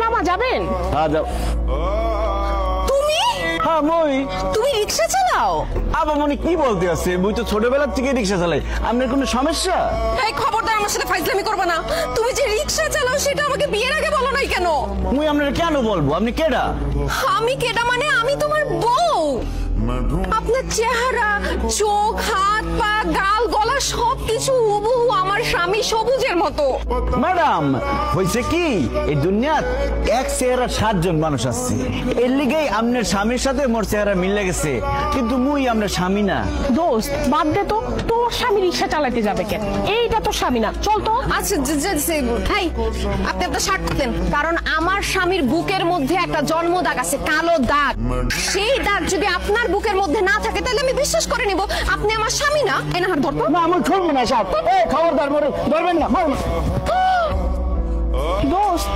মামা যাবেন? হ্যাঁ যাও। তুমি হ্যাঁ মই। তুমি রিকশা চালাও? আবার মনে কি বলতে আছে, মুই তো ছোটবেলা থেকে রিক্সা চালাই। আপনার কোনো সমস্যা? এই খবরদার আমার সাথে ফাইজলামি করবে না। তুমি যে রিকশা চালাও সেটা আমাকে বিয়ের আগে বলো নাই কেন? মুই আপনার কেন বলবো? আপনি কেডা? আমি কেডা মানে আমি তোমার বউ। আপনার চেহারা, চোখ, হাত, পা, গাল, গলা সবকিছু হুবহু আমার স্বামী সবুজের মতো। ম্যাডাম হয়েছে কি, এই দুনিয়াত এক চেহারা 7 জন মানুষ আছে, এর লিগেই আপনার স্বামীর সাথে মোর চেহারা মিলে গেছে, কিন্তু মুই আপনার স্বামী না। দোস্ত বাদ দে তো, তোর স্বামী রিক্সা চালাতে যাবে কেন? এইটা তো স্বামী না, চল তো। আচ্ছা ভাই আপনি আপনার শার্ট দেন, কারণ আমার স্বামীর বুকের মধ্যে একটা জন্ম দাগ আছে, কালো দাগ। সেই দাগ যদি আপনার বুকের মধ্যে না থাকে তাহলে আমি বিশ্বাস করে নিব আপনি আমার স্বামী না। এই না হাত ধরতো না আমি খুলবো না সাহেব, খবরদার মরে ধরবেন না। দোস্ত